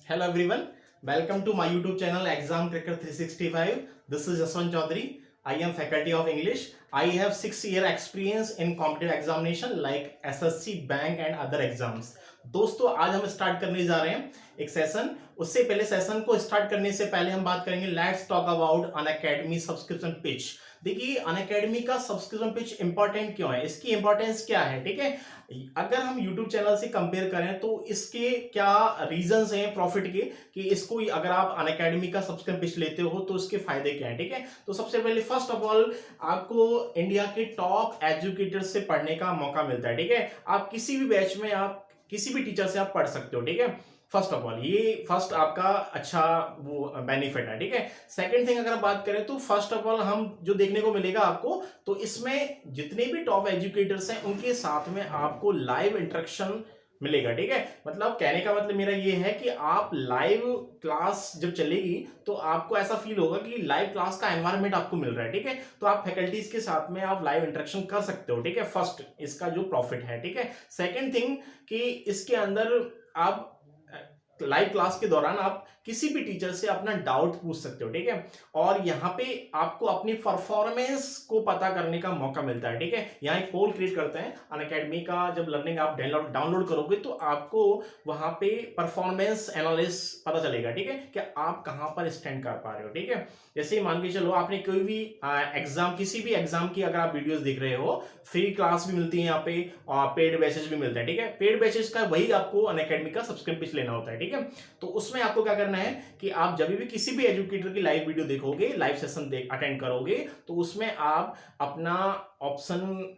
Hello everyone, welcome to my YouTube channel Exam Cracker 365. This is Jaswant Chaudhary. I am faculty of English. I have 6 year experience in competitive examination like SSC, bank and other exams. दोस्तों आज हम start करने जा रहे हैं एक session. उससे पहले सेशन को स्टार्ट करने से पहले हम बात करेंगे let's talk about Unacademy subscription pitch. देखिए अनअकैडमी का सब्सक्रिप्शन पिच इंपॉर्टेंट क्यों है, इसकी इंपॉर्टेंस क्या है, ठीक है। अगर हम YouTube चैनल से कंपेयर करें तो इसके क्या रीजंस हैं प्रॉफिट के, कि इसको अगर आप अनअकैडमी का सब्सक्रिप्शन पिच लेते हो तो इसके फायदे क्या है, ठीक है। तो सबसे पहले फर्स्ट ऑफ ऑल आपको इंडिया के टॉप एजुकेटर से पढ़ने का मौका मिलता है, ठीक है। आप किसी भी बैच में आप किसी भी टीचर से आप पढ़ सकते हो, ठीक है। फर्स्ट ऑफ ऑल ये फर्स्ट आपका अच्छा वो बेनिफिट है, ठीक है। सेकंड थिंग अगर आप बात करें तो फर्स्ट ऑफ ऑल हम जो देखने को मिलेगा आपको, तो इसमें जितने भी टॉप एजुकेटर्स हैं उनके साथ में आपको लाइव इंटरेक्शन मिलेगा, ठीक है। मतलब कहने का मतलब मेरा ये है कि आप लाइव क्लास जब चलेगी तो आपको ऐसा फील होगा कि लाइव क्लास का एनवायरनमेंट आपको मिल रहा है, ठीक है। तो आप फैकल्टीज के साथ में आप लाइव इंटरेक्शन कर सकते हो, ठीक है। फर्स्ट इसका जो प्रॉफिट है, ठीक है। सेकंड थिंग कि इसके अंदर आप लाइव क्लास के दौरान आप किसी भी टीचर से अपना डाउट पूछ सकते हो, ठीक है। और यहाँ पे आपको अपनी परफॉर्मेंस को पता करने का मौका मिलता है, ठीक है। यहाँ एक पोल क्रिएट करते हैं अनअकैडमी का, जब लर्निंग आप डाउनलोड करोगे तो आपको वहां पे परफॉर्मेंस एनालिस पता चलेगा, ठीक है, कि आप कहां पर स्टैंड कर पा रहे हो, ठीक है। जैसे मान के चलो आपने कोई भी एग्जाम, किसी भी एग्जाम की अगर आप वीडियोस देख रहे हो, फ्री क्लास भी मिलती है यहाँ पे और पेड बैचेस भी मिलते हैं, ठीक है। पेड बैचेस का वही आपको अनअकैडमी का सब्सक्रिप्शन पिच लेना होता है, ठीक है। तो उसमें आपको क्या करना है कि आप जब भी किसी भी एजुकेटर की लाइव वीडियो देखोगे, लाइव सेशन अटेंड करोगे, तो उसमें आप अपना ऑप्शन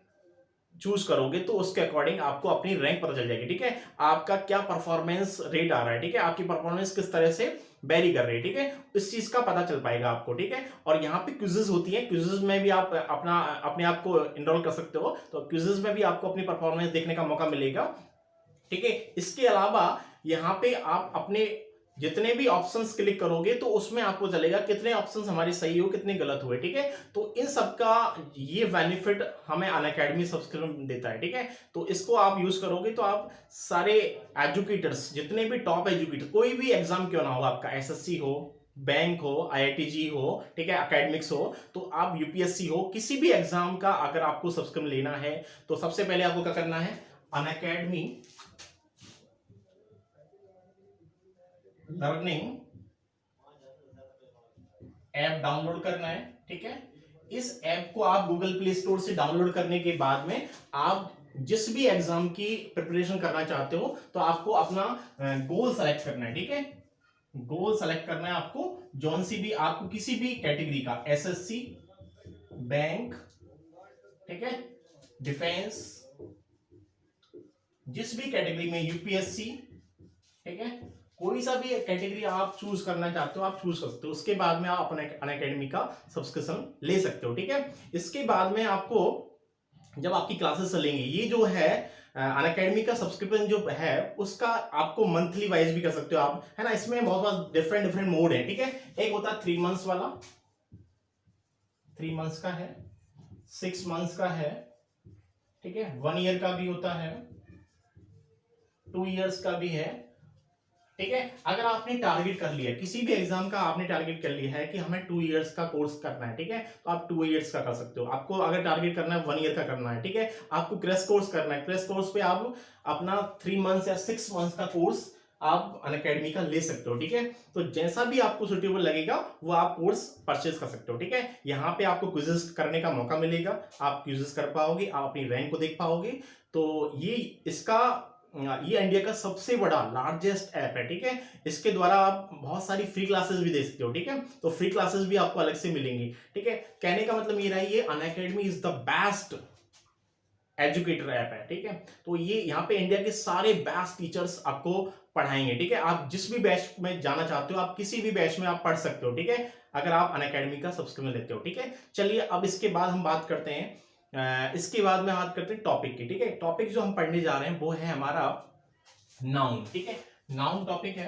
चूज करोगे तो उसके अकॉर्डिंग आपको अपनी रैंक पता चल जाएगी, ठीक है। आपका क्या परफॉर्मेंस रेट आ रहा है, ठीक है, आपकी परफॉर्मेंस किस तरह से वेरी कर रही है, ठीक है। इस चीज का पता चल पाएगा आपको, ठीक है। और यहाँ पे क्विजेस होती है, क्विजेस में भी आप अपने आप को इनरोल कर सकते हो, तो क्विजेस में भी आपको अपनी परफॉर्मेंस देखने का मौका मिलेगा, ठीक है। इसके अलावा यहाँ पे आप अपने जितने भी ऑप्शंस क्लिक करोगे तो उसमें आपको चलेगा कितने ऑप्शंस हमारे सही हो कितने गलत हुए, ठीक है। तो इन सब का ये बेनिफिट हमें अनअकैडमी सब्सक्रिप्शन देता है, ठीक है। तो इसको आप यूज करोगे तो आप सारे एजुकेटर्स, जितने भी टॉप एजुकेटर, कोई भी एग्जाम क्यों ना हो, आपका एसएससी हो, बैंक हो, आईआईटीजी हो, ठीक है, एकेडमिक्स हो, तो आप यूपीएससी हो, किसी भी एग्जाम का अगर आपको सब्सक्रिप्शन लेना है तो सबसे पहले आपको क्या करना है, अनअकैडमी लर्निंग ऐप डाउनलोड करना है, ठीक है। इस ऐप को आप गूगल प्ले स्टोर से डाउनलोड करने के बाद में आप जिस भी एग्जाम की प्रिपरेशन करना चाहते हो तो आपको अपना गोल सेलेक्ट करना है, ठीक है। गोल सेलेक्ट करना है आपको, जौन सी भी आपको किसी भी कैटेगरी का, एसएससी, बैंक, ठीक है, डिफेंस, जिस भी कैटेगरी में, यूपीएससी, ठीक है, कोई सा भी कैटेगरी आप चूज करना चाहते हो आप चूज कर सकते हो। उसके बाद में आप अपने अनअकैडमी का सब्सक्रिप्शन ले सकते हो, ठीक है। इसके बाद में आपको जब आपकी क्लासेस चलेंगी, ये जो है अनअकैडमी का सब्सक्रिप्शन जो है उसका आपको मंथली वाइज भी कर सकते हो आप, है ना। इसमें बहुत डिफरेंट डिफरेंट मोड है, ठीक है। एक होता है 3 मंथ्स वाला, 3 मंथ्स का है, 6 मंथ्स का है, ठीक है, 1 ईयर का भी होता है, 2 ईयर्स का भी है, ठीक है। अगर आपने टारगेट कर लिया किसी भी एग्जाम का, आपने टारगेट कर लिया है कि हमें 2 ईयर्स का कोर्स करना है, ठीक है, तो आप 2 ईयर्स का कर सकते हो। आपको अगर टारगेट करना है 1 ईयर का करना है, ठीक है, आपको क्रैश कोर्स करना है, क्रैश कोर्स पे आप अपना 3 मंथ्स या 6 मंथ्स का कोर्स आप अनअकैडमी का ले सकते हो, ठीक है। तो जैसा भी आपको सुटेबल लगेगा वो आप कोर्स परचेज कर सकते हो, ठीक है। यहाँ पे आपको क्विजेस करने का मौका मिलेगा, आप क्विजेस कर पाओगे, आप अपनी रैंक को देख पाओगे। तो ये इसका ये इंडिया का सबसे बड़ा लार्जेस्ट ऐप है, ठीक है। इसके द्वारा आप बहुत सारी फ्री क्लासेस भी दे सकते हो, ठीक है। तो फ्री क्लासेस भी आपको अलग से मिलेंगी, ठीक है। कहने का मतलब मेरा ये Unacademy is the best educator app है, ठीक है। तो ये यहाँ पे इंडिया के सारे बेस्ट टीचर्स आपको पढ़ाएंगे, ठीक है। आप जिस भी बैच में जाना चाहते हो आप किसी भी बैच में आप पढ़ सकते हो, ठीक है, अगर आप अनअकैडमी का सब्सक्रिप्शन लेते हो, ठीक है। चलिए अब इसके बाद हम बात करते हैं इसके बाद में बात करते हैं टॉपिक की, ठीक है। टॉपिक जो हम पढ़ने जा रहे हैं वो है हमारा नाउन, ठीक है। नाउन टॉपिक है,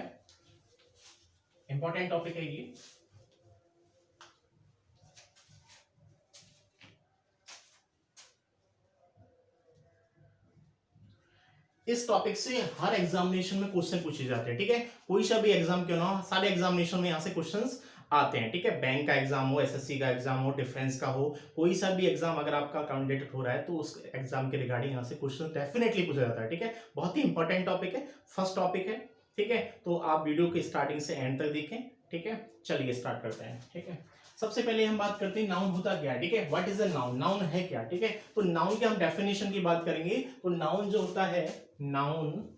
इंपॉर्टेंट टॉपिक है ये। इस टॉपिक से हर एग्जामिनेशन में क्वेश्चन पूछे जाते हैं, ठीक है। कोई सा भी एग्जाम क्यों ना हो, सारे एग्जामिनेशन में यहाँ से क्वेश्चंस आते हैं, ठीक है। बैंक का एग्जाम हो, एसएससी का एग्जाम हो, डिफेंस का हो, कोई सा भी एग्जाम अगर आपका कैंडिडेट हो रहा है तो उस एग्जाम के रिगार्डिंग यहाँ से क्वेश्चन डेफिनेटली पूछा जाता है, ठीक है। बहुत ही इंपॉर्टेंट टॉपिक है, फर्स्ट टॉपिक है, ठीक है। तो आप वीडियो के स्टार्टिंग से एंड तक देखें, ठीक है। चलिए स्टार्ट करते हैं, ठीक है। सबसे पहले हम बात करते हैं नाउन होता क्या है, ठीक है। What is a noun, noun है क्या, ठीक है। तो नाउन के हम डेफिनेशन की बात करेंगे। तो नाउन जो होता है, noun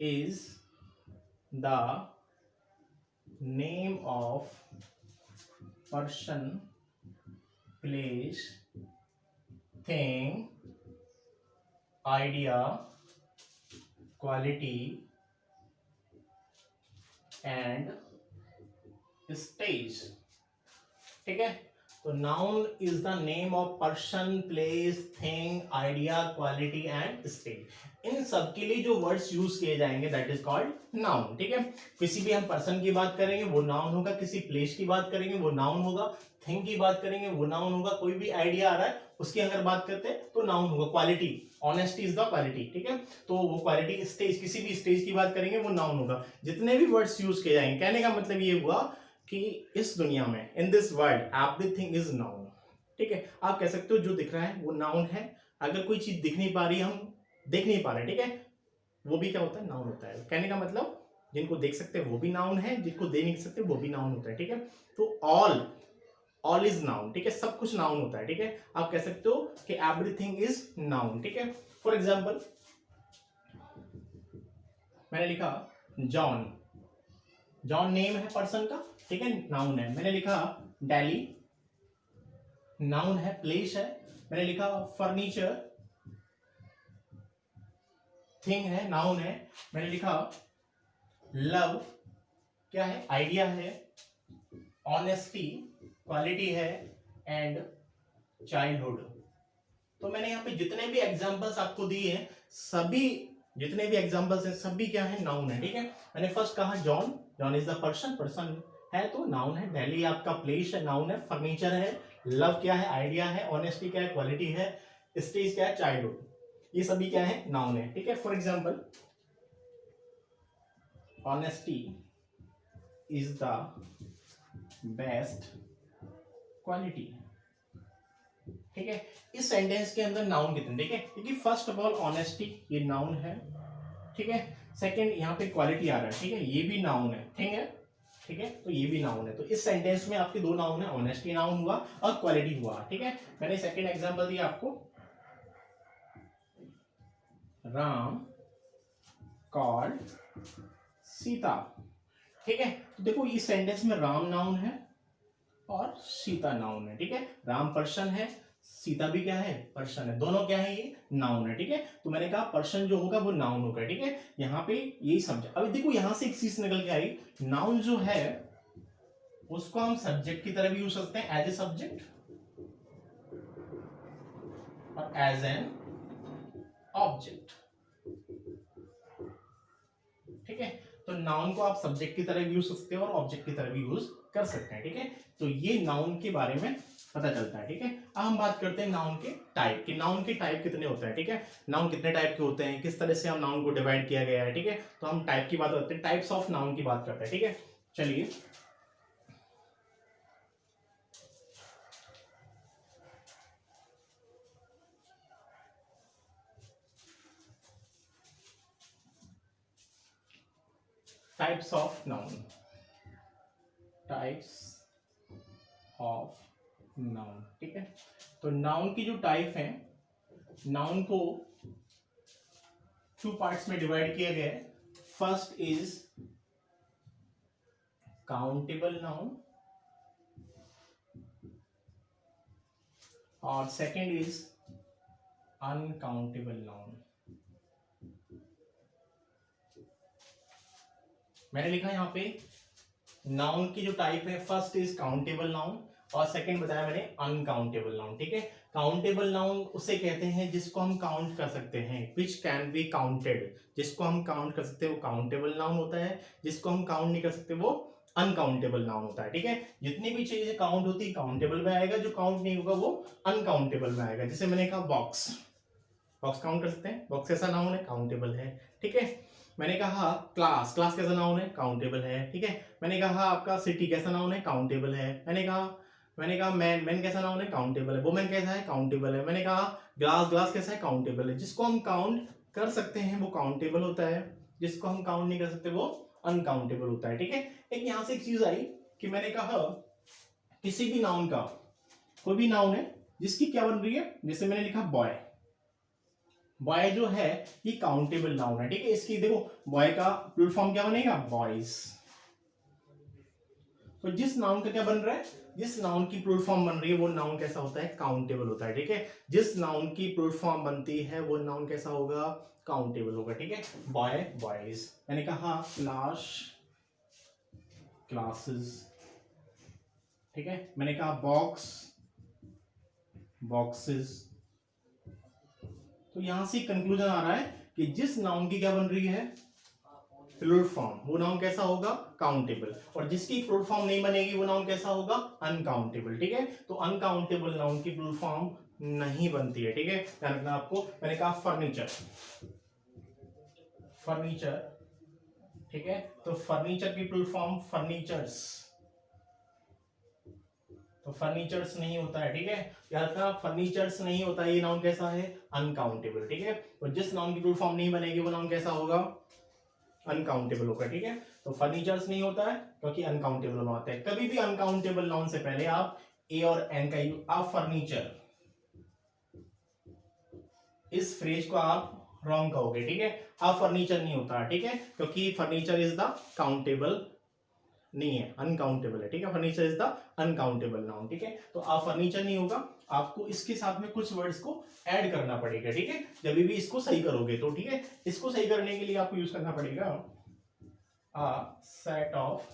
is the name of person, place, thing, idea, quality and stage, ठीक है। तो noun is the name of person, place, thing, idea, quality and stage. इन सब के लिए जो वर्ड्स यूज किए जाएंगे दैट इज कॉल्ड नाउन, ठीक है। किसी भी हम पर्सन की बात करेंगे वो नाउन होगा, किसी प्लेस की बात करेंगे वो नाउन होगा, थिंग की बात करेंगे वो नाउन होगा, कोई भी आइडिया आ रहा है उसकी अगर बात करते हैं तो नाउन होगा। Quality, honesty is the quality, ठीक है। तो वो क्वालिटी, स्टेज, किसी भी स्टेज की बात करेंगे वो नाउन होगा। जितने भी वर्ड्स यूज किए जाएंगे, कहने का मतलब ये हुआ कि इस दुनिया में, in this world, everything is noun, ठीक है। आप कह सकते हो जो दिख रहा है वो नाउन है। अगर कोई चीज दिख नहीं पा रही, हम देख नहीं पा रहे, ठीक है, वो भी क्या होता है, नाउन होता है। कहने का मतलब जिनको देख सकते हैं वो भी नाउन है, जिनको देख नहीं सकते वो भी नाउन होता है, ठीक है। तो ऑल इज नाउन, ठीक है, सब कुछ नाउन होता है, ठीक है। आप कह सकते हो कि एवरीथिंग इज नाउन, ठीक है। फॉर एग्जाम्पल मैंने लिखा जॉन, जॉन नेम है पर्सन का, ठीक है, नाउन है। मैंने लिखा दिल्ली, नाउन है, प्लेस है। मैंने लिखा फर्नीचर, थिंग है, नाउन है। मैंने लिखा लव, क्या है, आइडिया है। ऑनेस्टी, क्वालिटी है। And childhood. तो मैंने यहाँ पे जितने भी एग्जांपल्स आपको दिए हैं, सभी जितने भी एग्जांपल्स हैं सभी क्या है, नाउन है, ठीक है। मैंने फर्स्ट कहा John, John is the person, person है तो नाउन है। दिल्ली आपका प्लेस है, नाउन है। फर्नीचर है, लव क्या है, आइडिया है। ऑनेस्टी क्या है, क्वालिटी है। स्टेज क्या है, चाइल्डहुड। ये सभी क्या है, नाउन है, ठीक है। For example honesty is the best quality, ठीक है। इस सेंटेंस के अंदर नाउन कितने, ठीक है, क्योंकि फर्स्ट ऑफ ऑल ऑनेस्टी ये नाउन है, ठीक है। सेकंड यहाँ पे क्वालिटी आ रहा है, ठीक है, ये भी नाउन है, ठीक है, तो ये भी नाउन है। तो इस सेंटेंस में आपके दो नाउन है, ऑनेस्टी नाउन हुआ और क्वालिटी हुआ, ठीक है। मैंने सेकंड एग्जांपल दिया आपको, राम कॉल्ड सीता, ठीक है। तो देखो इस सेंटेंस में राम नाउन है और सीता नाउन है, ठीक है। राम पर्सन है, सीता भी क्या है, पर्सन है, दोनों क्या है, ये नाउन है, ठीक है। तो मैंने कहा पर्सन जो होगा वो नाउन होगा, ठीक है। यहाँ पे यही सब्जेक्ट। अभी देखो यहां से एक चीज निकल के आई, नाउन जो है उसको हम सब्जेक्ट की तरह भी यूज करते हैं, एज ए सब्जेक्ट और एज एन ऑब्जेक्ट, ठीक है। तो नाउन को आप सब्जेक्ट की तरह भी यूज कर सकते हो और ऑब्जेक्ट की तरह भी यूज कर सकते हैं, ठीक है। तो ये नाउन के बारे में पता चलता है, ठीक है। अब हम बात करते हैं नाउन के टाइप की। नाउन के टाइप कितने होते हैं, ठीक है। नाउन कितने टाइप के होते हैं, किस तरह से हम नाउन को डिवाइड किया गया है, ठीक है। तो हम टाइप की बात करते हैं, टाइप्स ऑफ नाउन की बात करते हैं, ठीक है। चलिए types of noun, types of noun, ठीक है। तो नाउन की जो टाइप है, नाउन को टू पार्ट्स में डिवाइड किया गया है। फर्स्ट इज काउंटेबल नाउन और सेकंड इज अनकाउंटेबल नाउन। मैंने लिखा यहां पे नाउन की जो टाइप है, फर्स्ट इज काउंटेबल नाउन और सेकंड बताया मैंने अनकाउंटेबल नाउन, ठीक है। काउंटेबल नाउन उसे कहते हैं जिसको हम काउंट कर सकते हैं, विच कैन बी काउंटेड। जिसको हम काउंट कर सकते हैं वो काउंटेबल नाउन होता है, जिसको हम काउंट नहीं कर सकते वो अनकाउंटेबल नाउन होता है, ठीक है। जितनी भी चीजें काउंट होती है काउंटेबल में आएगा, जो काउंट नहीं होगा वो अनकाउंटेबल में आएगा। जैसे मैंने कहा बॉक्स, बॉक्स काउंट कर सकते हैं, बॉक्स कैसा नाउन है, काउंटेबल है, ठीक है। मैंने कहा क्लास, क्लास कैसा नाउन है, काउंटेबल है, ठीक है। मैंने कहा आपका सिटी कैसा नाउन है, काउंटेबल है। मैंने कहा मैन, मैन कैसा नाउन है, काउंटेबल है। वुमेन कैसा है, काउंटेबल है। मैंने कहा ग्लास, ग्लास कैसा है, काउंटेबल है। जिसको हम काउंट कर सकते हैं वो काउंटेबल होता है, जिसको हम काउंट नहीं कर सकते वो अनकाउंटेबल होता है, ठीक है। एक यहां से एक चीज आई कि मैंने कहा किसी भी नाउन का, कोई भी नाउन है जिसकी क्या बन रही है, जैसे मैंने लिखा बॉय, बॉय जो है ये काउंटेबल नाउन है, ठीक है। इसकी देखो बॉय का प्लूरल फॉर्म क्या बनेगा, बॉयज। तो जिस नाउन का क्या बन रहा है, जिस नाउन की प्लूरल फॉर्म बन रही है वो नाउन कैसा होता है, काउंटेबल होता है, ठीक है। जिस नाउन की प्लूरल फॉर्म बनती है वो नाउन कैसा होगा, काउंटेबल होगा, ठीक है। Boy, boys. मैंने कहा क्लास, क्लासेस, ठीक है। मैंने कहा बॉक्स, बॉक्सेस। तो यहां से कंक्लूजन आ रहा है कि जिस नाउन की क्या बन रही है, प्लूरल फॉर्म, वो नाउन कैसा होगा, काउंटेबल। और जिसकी प्लूरल फॉर्म नहीं बनेगी वो नाउन कैसा होगा, अनकाउंटेबल, ठीक है। तो अनकाउंटेबल नाउन की प्लूरल फॉर्म नहीं बनती है, ठीक है, ध्यान रखना आपको। मैंने कहा फर्नीचर, फर्नीचर, ठीक है। तो फर्नीचर की प्लूरल फॉर्म फर्नीचर्स, तो फर्नीचर्स नहीं होता है, ठीक है। याद रखना फर्नीचर्स नहीं होता है, ये नाउन कैसा है, अनकाउंटेबल, ठीक है। तो जिस नाउन की प्लूरल फॉर्म नहीं बनेगी वो नाउन कैसा होगा, अनकाउंटेबल होगा, ठीक है। तो फर्नीचर्स नहीं होता है क्योंकि अनकाउंटेबल नाउन आते हैं। कभी भी अनकाउंटेबल नाउन से पहले आप ए और एन का यूज, आप फर्नीचर, इस फ्रेज को आप रॉन्ग कहोगे, ठीक है। आप फर्नीचर नहीं होता, ठीक है, क्योंकि फर्नीचर इज द काउंटेबल नहीं है, अनकाउंटेबल है, ठीक है। Furniture is the uncountable noun, ठीक है। तो आप फर्नीचर नहीं होगा, आपको इसके साथ में कुछ वर्ड्स को ऐड करना पड़ेगा, ठीक है, जब भी इसको सही करोगे तो, ठीक है। इसको सही करने के लिए आपको यूज करना पड़ेगा अ सेट ऑफ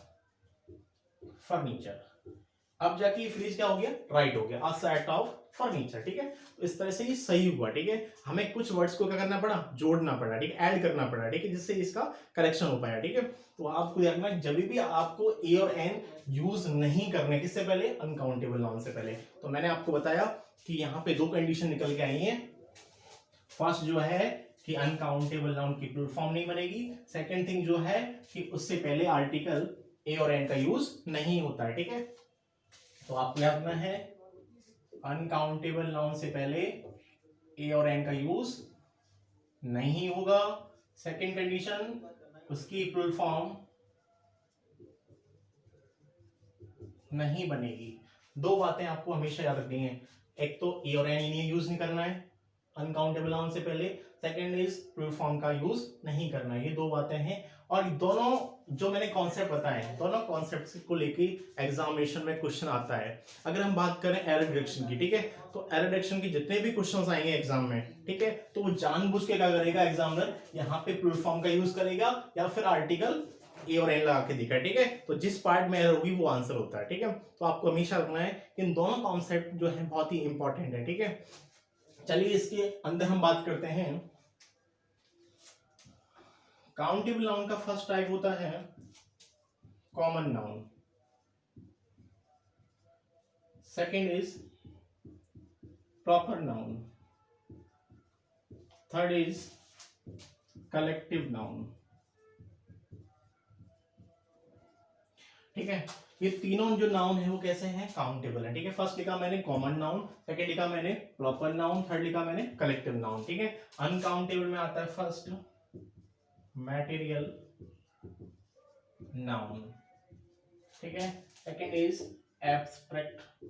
फर्नीचर। अब जाके ये फ्रेज क्या हो गया, राइट हो गया, अ सेट ऑफ फर्नीचर, ठीक है। तो इस तरह से ये सही हुआ, ठीक है। हमें कुछ वर्ड्स को क्या करना पड़ा, जोड़ना पड़ा, ठीक है, ऐड करना पड़ा, ठीक है, जिससे इसका करेक्शन हो पाया, ठीक है। तो आपको देखना जब भी आपको ए और एन यूज नहीं करने, किससे पहले, अनकाउंटेबल नाउन से पहले। तो मैंने आपको बताया कि यहाँ पे दो कंडीशन निकल के आई है। फर्स्ट जो है कि अनकाउंटेबल नाउन की प्लूरल फॉर्म नहीं बनेगी। सेकेंड थिंग जो है कि उससे पहले आर्टिकल ए और एन का यूज नहीं होता है, ठीक है। तो आपको याद रखना है अनकाउंटेबल नाउन से पहले ए और एन का यूज नहीं होगा। सेकेंड कंडीशन, उसकी प्लूरल फॉर्म नहीं बनेगी। दो बातें आपको हमेशा याद रखनी है, एक तो ए और एन इन्हें यूज नहीं करना है अनकाउंटेबल नाउन से पहले, सेकेंड इज प्लूरल फॉर्म का यूज नहीं करना है। ये दो बातें हैं, और दोनों जो मैंने कॉन्सेप्ट बताए हैं, दोनों कॉन्सेप्ट को लेके एग्जामिनेशन में क्वेश्चन आता है। अगर हम बात करें एरर डिडक्शन की, ठीक है, तो एरर डिडक्शन की जितने भी क्वेश्चंस आएंगे एग्जाम में, ठीक है, तो वो जानबूझ के क्या करेगा एग्जामिनर, यहाँ पे प्लूरल फॉर्म का यूज करेगा या फिर आर्टिकल ए और एन लगा के दिखा, ठीक है। तो जिस पार्ट में एरर होगी वो आंसर होता है, ठीक है। तो आपको हमेशा रखना है इन दोनों कॉन्सेप्ट जो है बहुत ही इंपॉर्टेंट है, ठीक है। चलिए इसके अंदर हम बात करते हैं। काउंटेबल नाउन का फर्स्ट टाइप होता है common noun, second is proper noun, third is collective noun, ठीक है। ये तीनों जो नाउन है वो कैसे हैं, काउंटेबल है, ठीक है। फर्स्ट लिखा मैंने कॉमन नाउन, सेकेंड लिखा मैंने प्रॉपर नाउन, थर्ड लिखा मैंने कलेक्टिव नाउन, ठीक है। अनकाउंटेबल में आता है फर्स्ट मैटेरियल नाउन, ठीक है। सेकेंड इज एब्स्ट्रैक्ट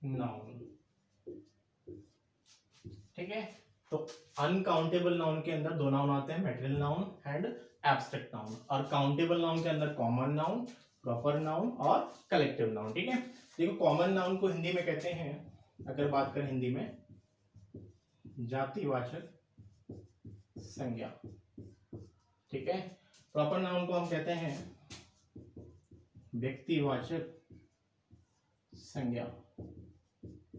नाउन, ठीक है। तो अनकाउंटेबल नाउन के अंदर दो नाउन आते हैं, material noun and abstract noun, और काउंटेबल नाउन के अंदर कॉमन नाउन, प्रॉपर नाउन और कलेक्टिव नाउन, ठीक है। देखो कॉमन नाउन को हिंदी में कहते हैं, अगर बात करें हिंदी में, जातिवाचक संज्ञा, ठीक है। प्रॉपर नाउन को हम कहते हैं व्यक्तिवाचक संज्ञा,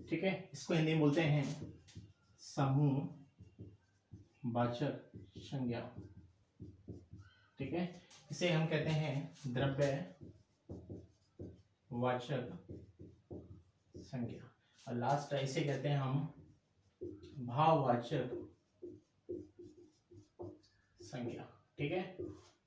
ठीक है। इसको हिंदी में बोलते हैं समूह वाचक संज्ञा, ठीक है। इसे हम कहते हैं द्रव्य वाचक संज्ञा, और लास्ट इसे कहते हैं हम भाववाचक संज्ञा। ठीक है,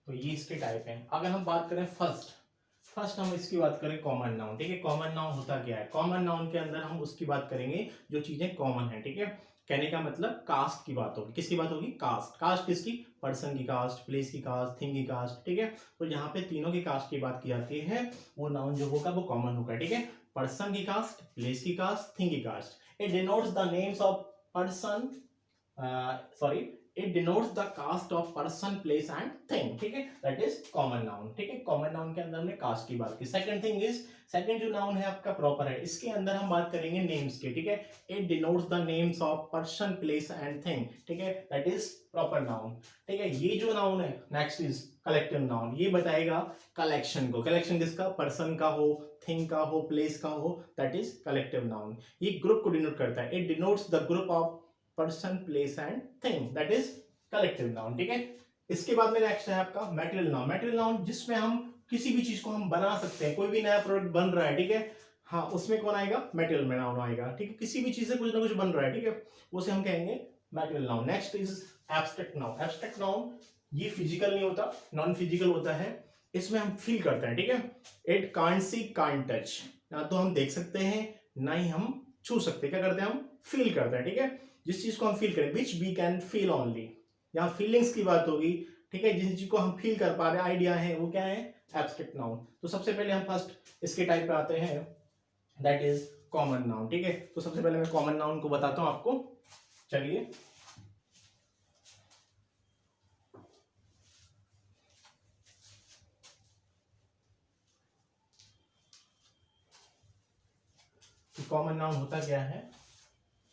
तो ये इसके टाइप हैं। अगर हम बात करें फर्स्ट हम इसकी बात करें कॉमन नाउन। ठीक है, कॉमन नाउन होता क्या है? कॉमन नाउन के अंदर हम उसकी बात करेंगे जो चीजें कॉमन है। ठीक है, कहने का मतलब कास्ट की बात होगी। किसकी बात होगी? कास्ट। कास्ट किसकी? पर्सन की कास्ट, प्लेस की कास्ट, थिंग की कास्ट। ठीक है, तो यहाँ पे तीनों की कास्ट की बात की जाती है, वो नाउन जो होगा वो कॉमन होगा। ठीक है, पर्सन की कास्ट, प्लेस की कास्ट, थिंग की caste. It denotes the names of person, sorry, it denotes the caste of person, place and thing. ठीक है, that is common noun. ठीक है, common noun के अंदर हमने caste की बात की। second thing is, second जो noun है आपका proper है, इसके अंदर हम बात करेंगे names की। ठीक है, it denotes the names of person, place and thing. ठीक है, that is proper noun. ठीक है, ये जो noun है next is collective noun. ये बताएगा collection को। collection किसका? person का हो, thing का हो, place का हो, that is collective noun. ये group को denote करता है। it denotes the group of person, place and thing, that is collective noun. ठीक है, इसके बाद में नेक्स्ट है आपका मटेरियल नाउन। मटेरियल नाउन जिसमें हम किसी भी चीज को हम बना सकते हैं, कोई भी नया प्रोडक्ट बन रहा है। ठीक है, हाँ, उसमें कौन आएगा? मटेरियल में नाउन आएगा। ठीक है, किसी भी चीज से कुछ ना कुछ बन रहा है। ठीक है, उसे हम कहेंगे material noun. Next is abstract noun. Abstract noun ये फिजिकल नहीं होता, नॉन फिजिकल होता है। इसमें हम फील करते हैं। ठीक है, it can't see, can't touch. ना तो हम देख सकते हैं, ना ही हम छू सकते। क्या करते हैं? हम फील करते हैं। ठीक है, जिस चीज को हम फील करें, which we can feel only, यहाँ फीलिंग्स की बात होगी। ठीक है, जिस चीज को हम फील कर पा रहे हैं, आइडिया है, वो क्या है? Abstract noun. तो सबसे पहले हम फर्स्ट इसके टाइप पे आते हैं, दैट इज कॉमन नाउन। ठीक है, तो सबसे पहले मैं कॉमन नाउन को बताता हूं आपको। चलिए, कॉमन नाउन होता क्या है?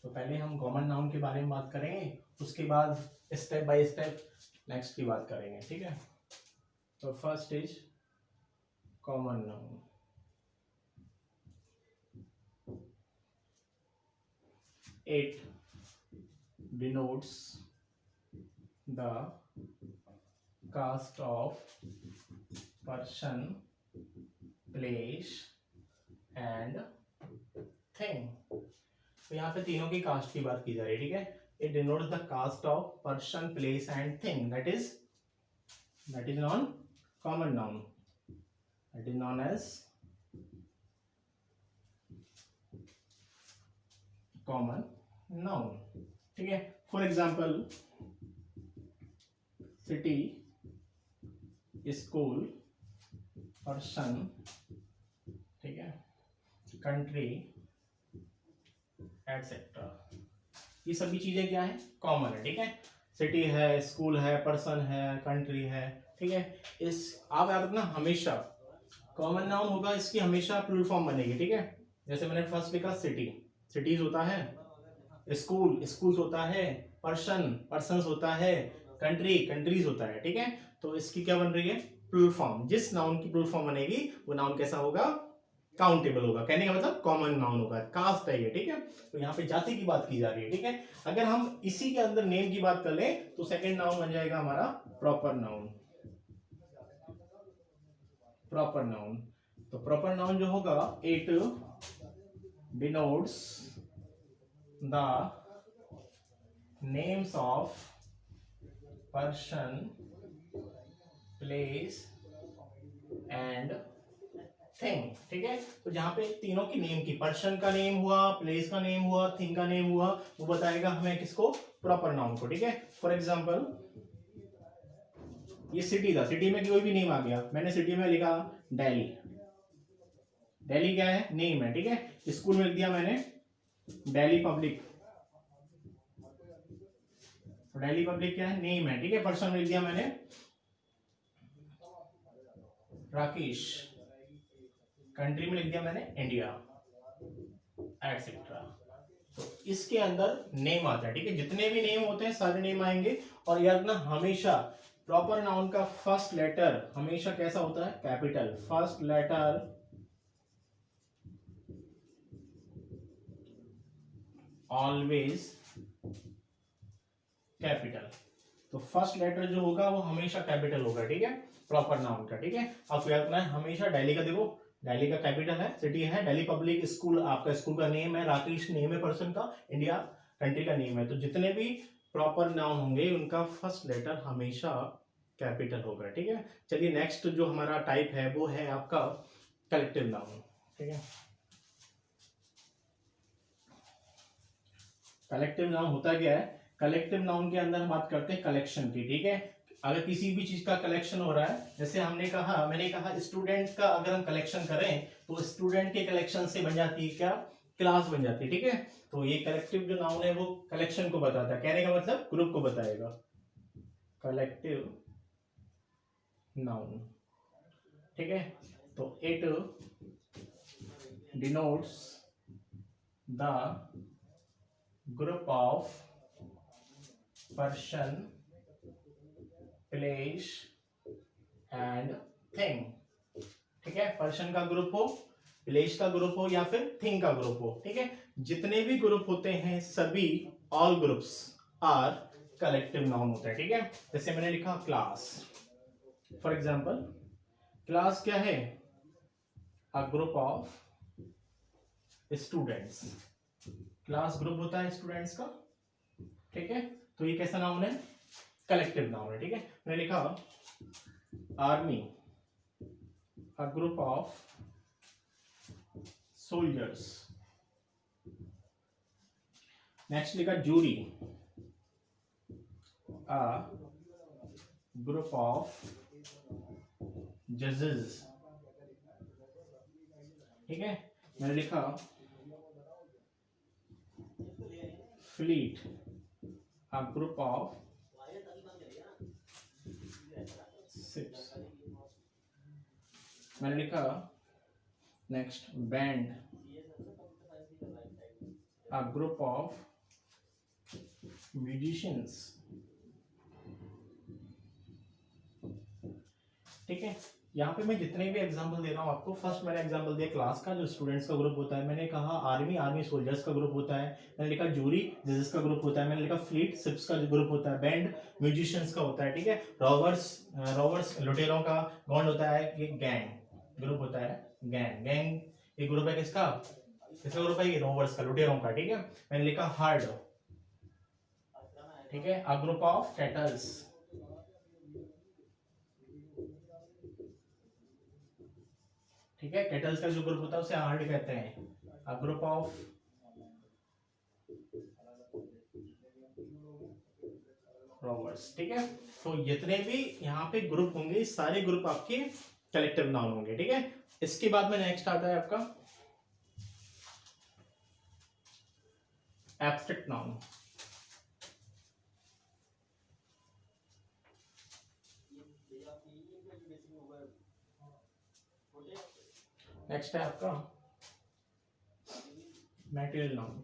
तो पहले हम कॉमन नाउन के बारे में बात करेंगे, उसके बाद स्टेप बाय स्टेप नेक्स्ट की बात करेंगे। ठीक है, तो first is common noun. It denotes the caste of person, place and thing. तो यहाँ पे तीनों की कास्ट की बात की जा रही है। ठीक है, it denotes the caste of person, place and thing, that is known common noun, that is known as common noun. ठीक है, for example city, school, person, ठीक है, कंट्री एटसेट्रा, ये सभी चीजें क्या है? कॉमन है। ठीक है, सिटी है, स्कूल है, पर्सन है, कंट्री है। ठीक है, इस आप याद रखना, हमेशा कॉमन नाउन होगा, इसकी हमेशा प्लूरल फॉर्म बनेगी। ठीक है, जैसे मैंने फर्स्ट लिखा सिटी, सिटीज होता है, स्कूल, स्कूल्स होता है, पर्सन, पर्सन्स होता है, कंट्री, कंट्रीज होता है। ठीक है, तो इसकी क्या बन रही है? Plural form. जिस नाउन की प्लूरल फॉर्म बनेगी वो नाउन कैसा होगा? काउंटेबल होगा। कहने का मतलब कॉमन नाउन होगा, कास्ट है ये। ठीक है, तो यहाँ पे जाति की बात की जा रही है। ठीक है, अगर हम इसी के अंदर नेम की बात कर लें तो सेकंड नाउन बन जाएगा हमारा प्रॉपर नाउन। प्रॉपर नाउन, तो प्रॉपर नाउन जो होगा, it denotes the names of person, place and thing. ठीक है, तो जहां पे तीनों की नेम की, पर्सन का नेम हुआ, प्लेस का नेम हुआ, थिंग का नेम हुआ, वो बताएगा हमें किसको? प्रॉपर नाउन को। ठीक है, फॉर एग्जांपल ये सिटी था, सिटी में कोई भी नेम आ गया, मैंने सिटी में लिखा दिल्ली, दिल्ली क्या है? नेम है। ठीक है, स्कूल में लिख दिया मैंने दिल्ली पब्लिक, दिल्ली पब्लिक क्या है? नेम है। ठीक है, पर्सन में लिख दिया मैंने राकेश, कंट्री में लिख दिया मैंने इंडिया एटसेट्रा। तो इसके अंदर नेम आता है। ठीक है, जितने भी नेम होते हैं सारे नेम आएंगे। और याद रखना, हमेशा प्रॉपर नाउन का फर्स्ट लेटर हमेशा कैसा होता है? Capital. First letter always capital. तो फर्स्ट लेटर जो होगा वो हमेशा कैपिटल होगा। ठीक है, प्रॉपर नाउन का। ठीक है, आपको याद रखना है हमेशा। दिल्ली का देखो, दिल्ली का कैपिटल है, सिटी है, दिल्ली पब्लिक, स्कूल आपका स्कूल का नेम है, राकेश नेम है पर्सन का, इंडिया कंट्री का नेम है, तो जितने भी प्रॉपर नाउन होंगे उनका फर्स्ट लेटर हमेशा कैपिटल होगा, ठीक है। चलिए नेक्स्ट जो हमारा टाइप है वो है आपका कलेक्टिव नाउन, ठीक है। कलेक्टिव नाउन होता क्या है? कलेक्टिव नाउन के अंदर हम बात करते हैं कलेक्शन की, ठीक है। अगर किसी भी चीज का कलेक्शन हो रहा है, जैसे मैंने कहा स्टूडेंट का अगर हम कलेक्शन करें तो स्टूडेंट के कलेक्शन से बन जाती है क्या? क्लास बन जाती है, ठीक है। तो ये कलेक्टिव जो नाउन है वो कलेक्शन को बताता है, कहने का मतलब ग्रुप को बताएगा, कलेक्टिव नाउन, ठीक है। तो it denotes the group of person, place and thing, ठीक है। पर्सन का ग्रुप हो, प्लेस का ग्रुप हो या फिर थिंग का ग्रुप हो, ठीक है। जितने भी ग्रुप होते हैं सभी, all groups are collective noun होता है, ठीक है। जैसे मैंने लिखा क्लास, फॉर एग्जाम्पल क्लास क्या है? A group of students, class group होता है स्टूडेंट्स का, ठीक है। तो ये कैसा नाउन है? कलेक्टिव नाउन है, ठीक है। मैंने लिखा army, a group of soldiers. Next लिखा जूरी, अ ग्रुप ऑफ जजेस, ठीक है। मैंने लिखा fleet, a group of ships. मैंने लिखा next band, a group of musicians, ठीक है। यहाँ पे मैं जितने भी एग्जांपल दे रहा हूँ आपको, फर्स्ट मैंने एग्जांपल दिया क्लास का, जो स्टूडेंट्स का ग्रुप होता है। मैंने कहा आर्मी सोल्जर्स का ग्रुप होता है। मैंने लिखा जूरी, जजेस का ग्रुप होता है। मैंने लिखा फ्लीट, शिप्स का ग्रुप होता है। बैंड, म्यूजिशियंस का होता है, ठीक है। रॉवर्स लुटेरों का। गॉन्ड होता है, ये गैंग ग्रुप होता है। गैंग एक ग्रुप है किसका? किसका ग्रुप है? ये रॉवर्स का, लुटेरों का, ठीक है। मैंने लिखा हार्ड, ठीक है, अ ग्रुप ऑफ कैटल्स, ठीक है। कैटल्स का जो ग्रुप होता है उसे हार्ड कहते हैं, अ ग्रुप ऑफ रॉवर्स, ठीक है। तो जितने भी यहाँ पे ग्रुप होंगे सारे ग्रुप आपके कलेक्टिव नाउन होंगे, ठीक है। इसके बाद में नेक्स्ट आता है आपका एब्स्ट्रैक्ट नाउन। नेक्स्ट है आपका मटेरियल नाउन।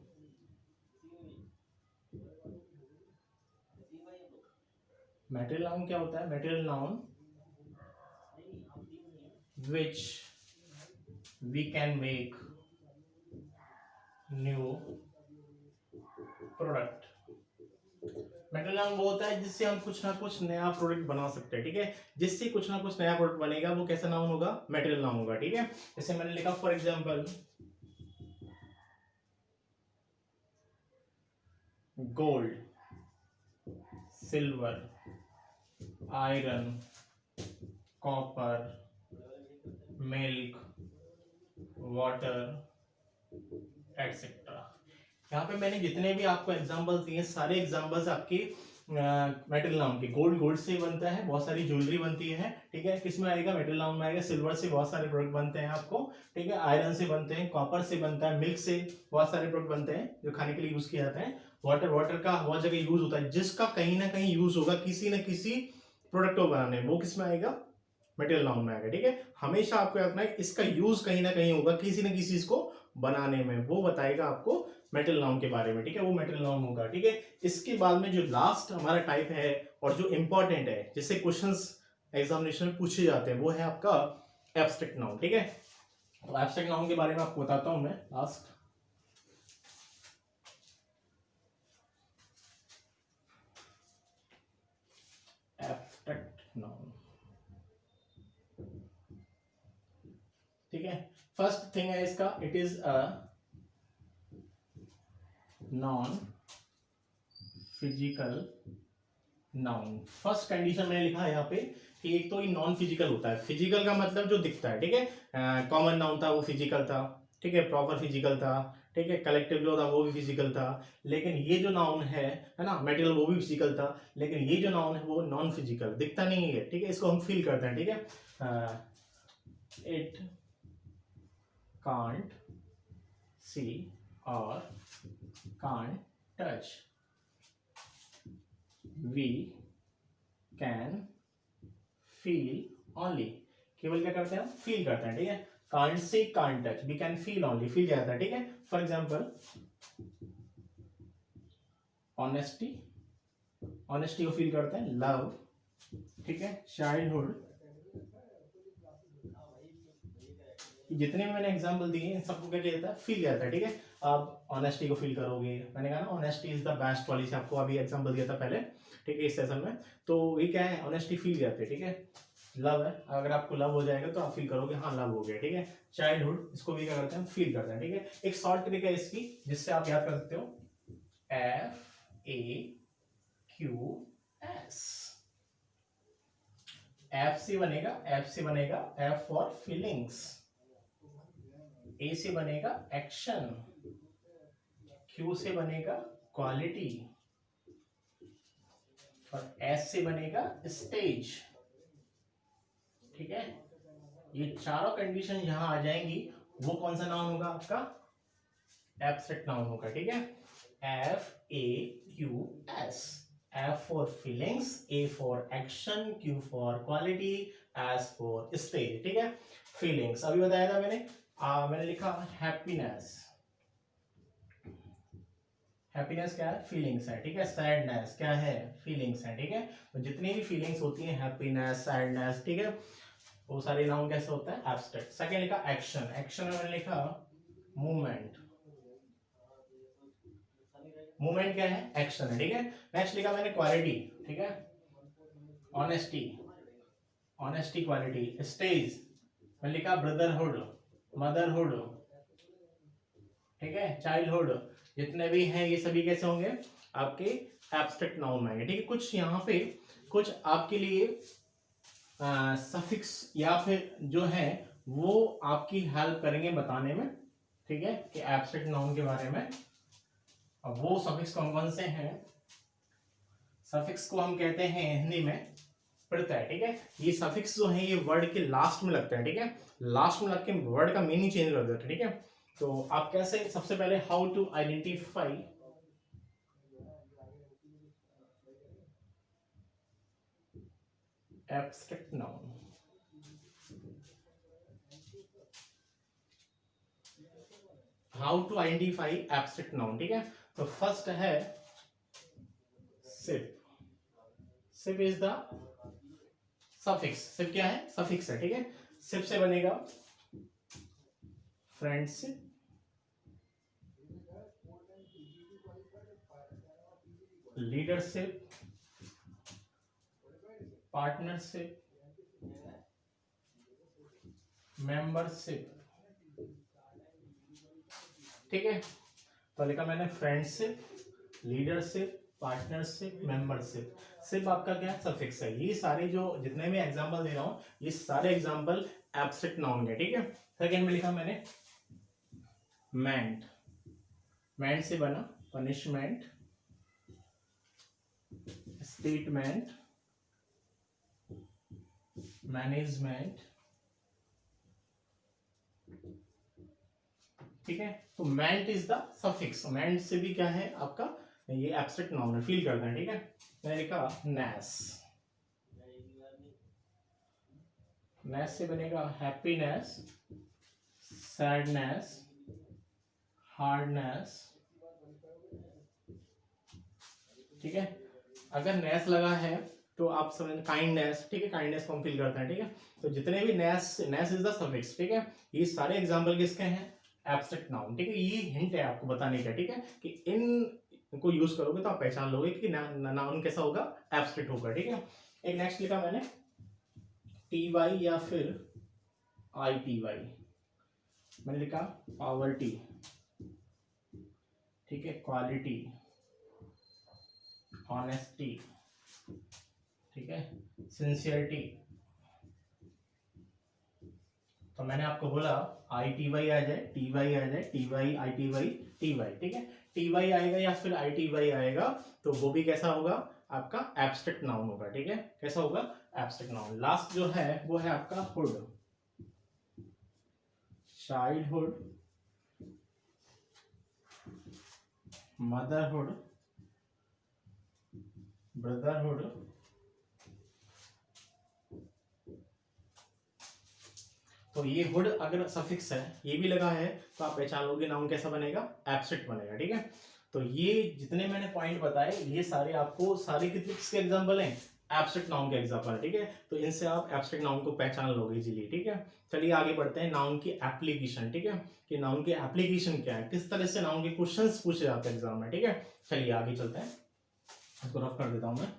मटेरियल नाउन क्या होता है? Material noun which we can make new product। Material noun वो होता है जिससे हम कुछ ना कुछ नया प्रोडक्ट बना सकते हैं, ठीक है। जिससे कुछ ना कुछ नया प्रोडक्ट बनेगा वो कैसा नाउन होगा? मटेरियल नाउन होगा, ठीक है। जैसे मैंने लिखा for example gold, silver, iron, copper, milk, water, etcetera. यहाँ पे मैंने जितने भी आपको एग्जांपल्स दिए सारे एग्जांपल्स आपके मेटल नाउन के। गोल्ड से बनता है, बहुत सारी ज्वेलरी बनती है, ठीक है। किसमें आएगा? मेटल नाउन में आएगा। सिल्वर से बहुत सारे प्रोडक्ट बनते हैं आपको, ठीक है। आयरन से बनते हैं, कॉपर से बनता है, मिल्क से बहुत सारे प्रोडक्ट बनते हैं जो खाने के लिए यूज किए जाते हैं। वाटर का बहुत जगह यूज होता है, जिसका कहीं ना कहीं यूज होगा किसी न किसी प्रोडक्ट को बनाने में, वो किसमें आएगा? मटेरियल नाउन में आएगा, ठीक है। हमेशा आपको याद रखना है इसका यूज कहीं ना कहीं होगा किसी न किसी चीज को बनाने में, वो बताएगा आपको मेटल नाउन के बारे में, ठीक है। वो मेटल नाउन होगा, ठीक है। इसके बाद में जो लास्ट हमारा टाइप है और जो इंपॉर्टेंट है जिससे क्वेश्चंस एग्जामिनेशन में पूछे जाते हैं वो है आपका एब्स्ट्रैक्ट नाउन, ठीक है। तो एब्स्ट्रैक्ट नाउन के बारे में आपको बताता हूं मैं लास्ट। एब्स्ट्रैक्ट नाउन, ठीक है। फर्स्ट थिंग है इसका, it is a non physical noun. First condition मैंने लिखा है यहाँ पे कि एक तो ये नॉन फिजिकल होता है। फिजिकल का मतलब जो दिखता है, ठीक है। कॉमन नाउन था वो फिजिकल था, ठीक है, प्रॉपर फिजिकल था, ठीक है, कलेक्टिव जो था वो भी फिजिकल था। लेकिन ये जो नाउन है ना, मेटेरियल, वो भी फिजिकल था। लेकिन ये जो नाउन है वो नॉन फिजिकल, दिखता नहीं है, ठीक है, इसको हम फील करते हैं, ठीक है। इट कांट सी और can't touch, we can feel only. केवल क्या करते हैं, हम फील करते हैं, ठीक है। Can't see can't touch, we can feel only, feel जाता है, ठीक है। फॉर एग्जाम्पल ऑनेस्टी, ऑनेस्टी को फील करते हैं। लव, ठीक है। चाइल्डहुड, जितने भी मैंने एग्जाम्पल दिए इन सबको क्या जाता है, फील जाता है, ठीक है। आप ऑनेस्टी को फील करोगे, मैंने कहा ना honesty is the best policy, आपको अभी एग्जाम्पल दिया था पहले, ठीक है, इस सेशन में। तो ये क्या है, ऑनेस्टी फील जाते हैं, ठीक है। लव है, अगर आपको लव हो जाएगा तो आप फील करोगे हाँ लव हो गया, ठीक है। चाइल्डहुड, इसको भी क्या करते हैं, फील करते हैं, ठीक है। एक शॉर्ट ट्रिक है इसकी जिससे आप याद कर सकते हो, FAQS। एफ से बनेगा एफ फॉर फीलिंग्स, ए से बनेगा एक्शन, क्यू से बनेगा क्वालिटी और एस से बनेगा स्टेज, ठीक है। ये चारों कंडीशन यहां आ जाएंगी, वो कौन सा नाउन होगा आपका, एब्स्ट्रैक्ट नाउन होगा, ठीक है। FAQS, F for feelings, A for action, Q for quality, S for stage, ठीक है। फीलिंग्स अभी बताया था मैंने, मैंने लिखा हैप्पीनेस। हैप्पीनेस क्या है, फीलिंग्स है, ठीक है। सैडनेस क्या है, फीलिंग्स है, ठीक है। तो जितनी भी फीलिंग्स होती हैं, हैप्पीनेस, सैडनेस, ठीक है, वो सारे नाउन कैसे होता है, एब्स्ट्रैक्ट। सेकंड लिखा एक्शन, एक्शन में मैंने लिखा मूवमेंट। मूवमेंट क्या है, एक्शन है, ठीक है। नेक्स्ट लिखा मैंने क्वालिटी, ठीक है। Honesty, honesty quality. स्टेज मैंने लिखा ब्रदरहुड, मदरहुड, ठीक है। चाइल्डहुड, जितने भी हैं ये सभी कैसे होंगे, आपके एब्स्ट्रैक्ट नाउन में आएंगे, ठीक है। कुछ यहाँ पे कुछ आपके लिए सफिक्स या फिर जो है वो आपकी हेल्प करेंगे बताने में, ठीक है, कि एब्स्ट्रैक्ट नाउन के बारे में। अब वो सफिक्स कौन से हैं, सफिक्स को हम कहते हैं हिंदी में प्रत्यय, ठीक है। ये सफिक्स जो है ये वर्ड के लास्ट में लगते हैं, ठीक है। लास्ट में लग के वर्ड का मीनिंग चेंज कर देते हैं, ठीक है। तो आप कैसे, सबसे पहले how to identify abstract noun. How to identify abstract noun, ठीक है। तो फर्स्ट है ship, ship is the suffix. Ship क्या है, सफिक्स है, ठीक है। सिप से बनेगा फ्रेंडशिप, लीडरशिप, पार्टनरशिप, मेंबरशिप, ठीक है। तो लिखा मैंने फ्रेंडशिप, लीडरशिप, पार्टनरशिप, मेंबरशिप। सिर्फ आपका क्या सफिक्स है। ये सारे जो जितने भी एग्जांपल दे रहा हूं ये सारे एग्जांपल एब्स्ट्रैक्ट नाउन के, ठीक है। सेकंड में लिखा मैंने मेंट, मेंट से बना पनिशमेंट, स्टेटमेंट, मैनेजमेंट, ठीक है। तो मेंट इज द सफिक्स, मेंट से भी क्या है आपका ये एब्स्ट्रैक्ट नाउन है, फील करते हैं, ठीक है। मैंने लिखा नेस, नेस से बनेगा हैप्पीनेस, सैडनेस, हार्डनेस, ठीक है। अगर नेस लगा है तो आप समझ, काइंडनेस, ठीक है, काइंडनेस को हम फील करते हैं, ठीक है। तो जितने भी नेस, नेस इज द सफिक्स, ठीक है। ये सारे एग्जांपल किसके हैं, एब्स्ट्रैक्ट नाउन, ठीक है। ये हिंट है आपको बताने का, ठीक है, कि इनको यूज करोगे तो आप पहचान लोगे कि नाउन कैसा होगा, एब्स्ट्रैक्ट होगा, ठीक है। एक नेक्स्ट लिखा मैंने TY या फिर ITY, मैंने लिखा पॉवर्टी, ठीक है, क्वालिटी, ऑनेस्टी, ठीक है, सिंसियरिटी। तो मैंने आपको बोला आई टी वाई आ जाए, टी वाई आ जाए, T Y I T Y T Y, ठीक है। टी वाई आएगा या फिर आई टी वाई आएगा तो वो भी कैसा होगा, आपका एब्स्ट्रैक्ट नाउन होगा, ठीक है। कैसा होगा, एब्स्ट्रैक्ट नाउन। लास्ट जो है वो है आपका हुड, चाइल्डहुड, मदरहुड, ब्रदरहुड, तो ये हुड अगर सफिक्स है, ये भी लगा है, तो आप पहचान लोगे नाउन कैसा बनेगा, एब्स्ट्रैक्ट बनेगा, ठीक है। तो ये जितने मैंने पॉइंट बताए ये सारे आपको सारे किसके एग्जांपल हैं, एब्स्ट्रैक्ट नाउन के एग्जांपल है, ठीक है। तो इनसे आप एब्स्ट्रैक्ट नाउन को पहचान लोगे इजीली, ठीक है। चलिए आगे बढ़ते हैं, नाउन की एप्लीकेशन, ठीक है, कि नाउन की एप्लीकेशन क्या है, किस तरह से नाउन के क्वेश्चंस पूछे जाते हैं एग्जाम में, ठीक है। चलिए आगे चलते हैं, इसको रफ कर देता हूं मैं।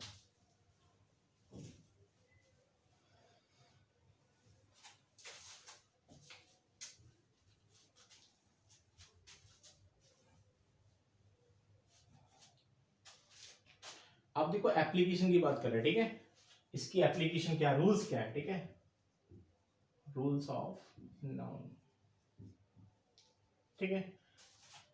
अब देखो एप्लीकेशन की बात कर रहे हैं, ठीक है। इसकी एप्लीकेशन क्या, रूल्स क्या है, ठीक है, रूल्स ऑफ नाउन, ठीक है।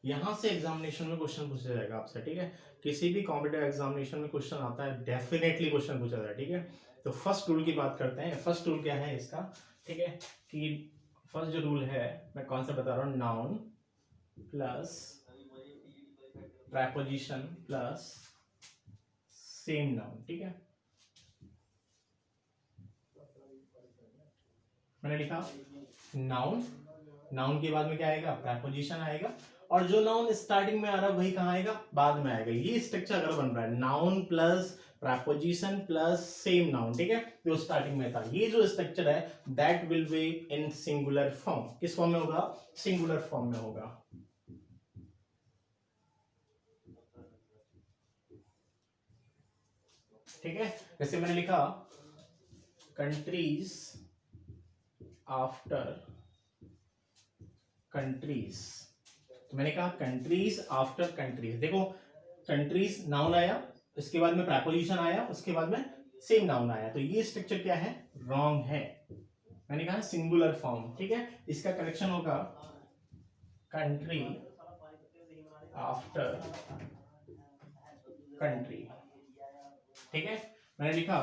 यहां से एग्जामिनेशन में क्वेश्चन पूछा जाएगा आपसे, ठीक है। किसी भी कॉम्पिटिटिव एग्जामिनेशन में क्वेश्चन आता है, डेफिनेटली क्वेश्चन पूछा जाएगा, ठीक है। तो फर्स्ट रूल की बात करते हैं। फर्स्ट रूल क्या है इसका, ठीक है, कि फर्स्ट जो रूल है मैं कौन सा बता रहा हूं, noun plus preposition plus same noun, ठीक है। मैंने लिखा नाउन, नाउन के बाद में क्या आएगा, प्रेपोजिशन आएगा, और जो नाउन स्टार्टिंग में आ रहा है वही कहाँ आएगा, बाद में आएगा। ये स्ट्रक्चर अगर बन रहा है, noun plus preposition plus same noun, ठीक है, जो स्टार्टिंग में था, ये जो स्ट्रक्चर है that will be in singular form. किस फॉर्म में होगा, सिंगुलर फॉर्म में होगा, ठीक है। जैसे मैंने लिखा कंट्रीज आफ्टर कंट्रीज, तो मैंने कहा कंट्रीज आफ्टर कंट्रीज। देखो कंट्रीज नाउन आया, उसके बाद में प्रेपोजिशन आया, उसके बाद में सेम नाउन आया, तो ये स्ट्रक्चर क्या है, रॉन्ग है। मैंने कहा सिंगुलर फॉर्म, ठीक है। इसका करेक्शन होगा कंट्री आफ्टर कंट्री, ठीक है। मैंने लिखा